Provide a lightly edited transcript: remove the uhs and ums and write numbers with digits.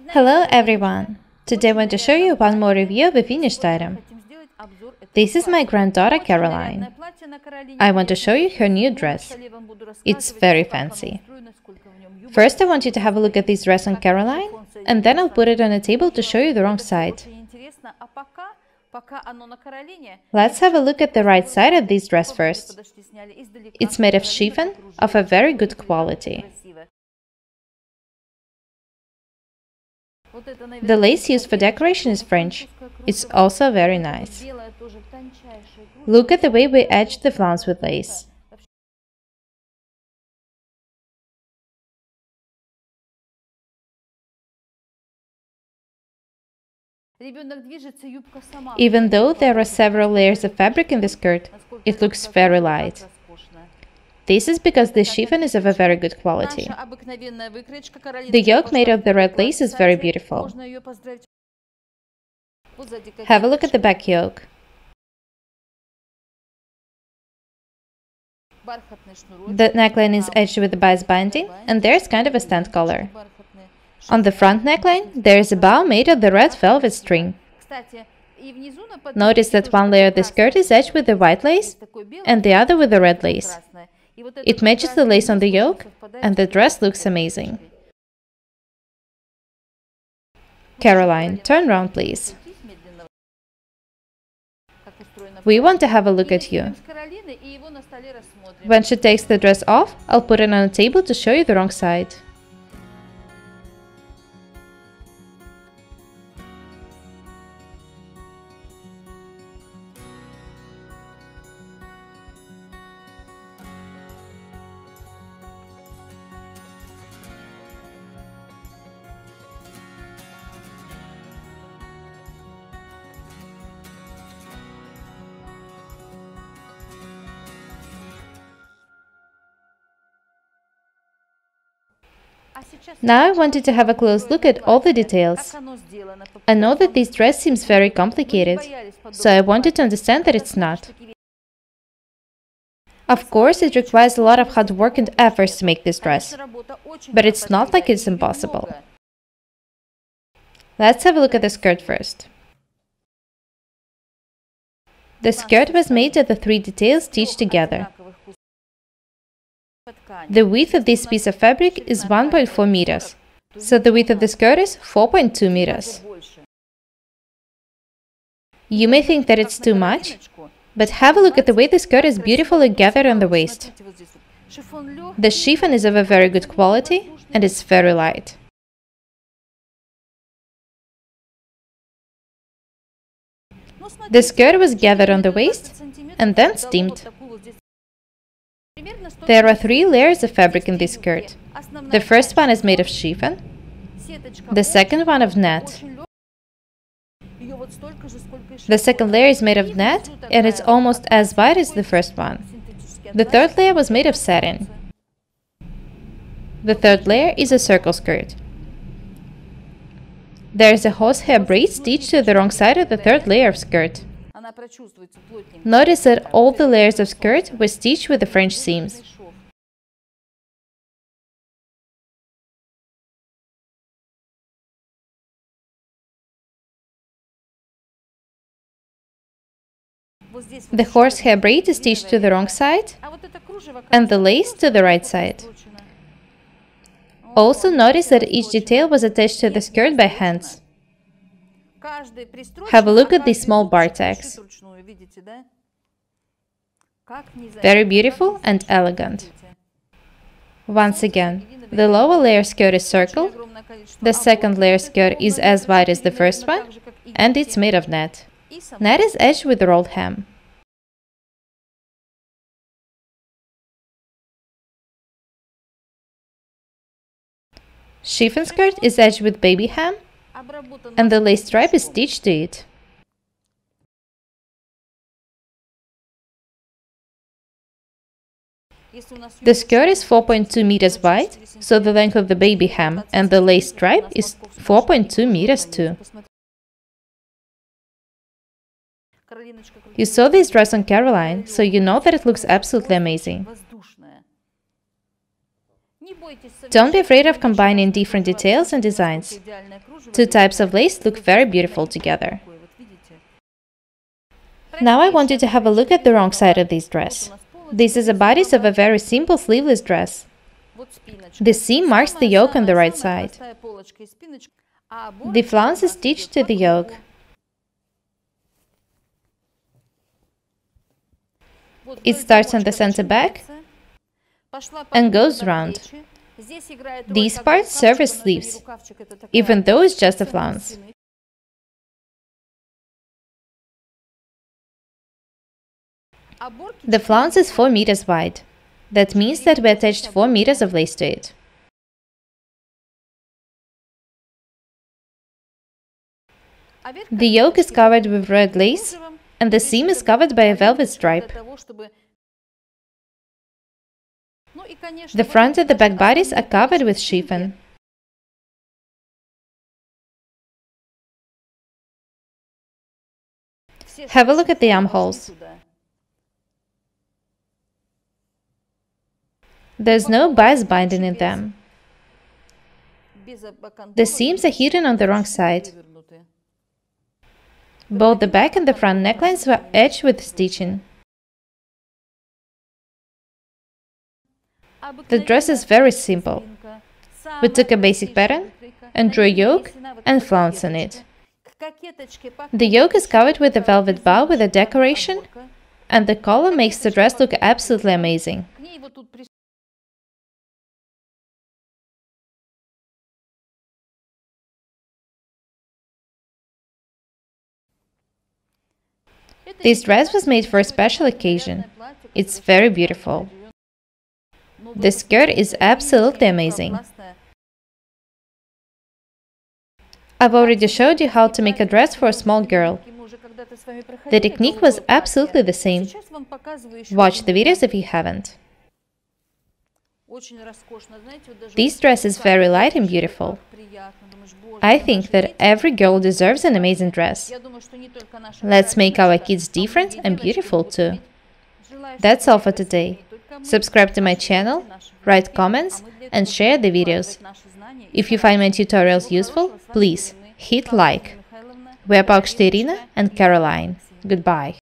Hello everyone! Today I want to show you one more review of a finished item. This is my granddaughter Caroline. I want to show you her new dress. It's very fancy. First I want you to have a look at this dress on Caroline, and then I'll put it on a table to show you the wrong side. Let's have a look at the right side of this dress first. It's made of chiffon of a very good quality. The lace used for decoration is French. It's also very nice. Look at the way we edged the flounce with lace. Even though there are several layers of fabric in the skirt, it looks very light. This is because the chiffon is of a very good quality. The yoke made of the red lace is very beautiful. Have a look at the back yoke. The neckline is edged with a bias binding, and there's kind of a stand collar. On the front neckline, there is a bow made of the red velvet string. Notice that one layer of the skirt is edged with the white lace, and the other with the red lace. It matches the lace on the yoke, and the dress looks amazing. Caroline, turn round please. We want to have a look at you. When she takes the dress off, I'll put it on a table to show you the wrong side. Now I wanted to have a close look at all the details. I know that this dress seems very complicated, so I wanted to understand that it's not. Of course, it requires a lot of hard work and efforts to make this dress, but it's not like it's impossible. Let's have a look at the skirt first. The skirt was made of the three details stitched together. The width of this piece of fabric is 1.4 meters, so the width of the skirt is 4.2 meters. You may think that it's too much, but have a look at the way the skirt is beautifully gathered on the waist. The chiffon is of a very good quality and it's very light. The skirt was gathered on the waist and then steamed. There are three layers of fabric in this skirt. The first one is made of chiffon, the second one of net. The second layer is made of net and it's almost as wide as the first one. The third layer was made of satin. The third layer is a circle skirt. There is a horsehair braid stitched to the wrong side of the third layer of skirt. Notice that all the layers of skirt were stitched with the French seams. The horsehair braid is stitched to the wrong side, and the lace to the right side. Also notice that each detail was attached to the skirt by hands. Have a look at these small bar tags. Very beautiful and elegant. Once again, the lower layer skirt is circle, the second layer skirt is as wide as the first one, and it's made of net. Net is edged with rolled hem. Chiffon skirt is edged with baby hem, and the lace stripe is stitched to it. The skirt is 4.2 meters wide, so the length of the baby hem and the lace stripe is 4.2 meters too. You saw this dress on Caroline, so you know that it looks absolutely amazing. Don't be afraid of combining different details and designs. Two types of lace look very beautiful together. Now I want you to have a look at the wrong side of this dress. This is a bodice of a very simple sleeveless dress. The seam marks the yoke on the right side. The flounce is stitched to the yoke. It starts on the center back and goes round. These parts serve as sleeves, even though it's just a flounce. The flounce is 4 meters wide. That means that we attached 4 meters of lace to it. The yoke is covered with red lace, and the seam is covered by a velvet stripe. The front and the back bodies are covered with chiffon. Have a look at the armholes. There's no bias binding in them. The seams are hidden on the wrong side. Both the back and the front necklines were edged with stitching. The dress is very simple. We took a basic pattern and drew a yoke and flounce on it. The yoke is covered with a velvet bow with a decoration, and the color makes the dress look absolutely amazing. This dress was made for a special occasion. It's very beautiful. The skirt is absolutely amazing. I've already showed you how to make a dress for a small girl. The technique was absolutely the same. Watch the videos if you haven't. This dress is very light and beautiful. I think that every girl deserves an amazing dress. Let's make our kids different and beautiful too. That's all for today. Subscribe to my channel, write comments, and share the videos. If you find my tutorials useful, please hit like. We're Irina and Caroline. Goodbye.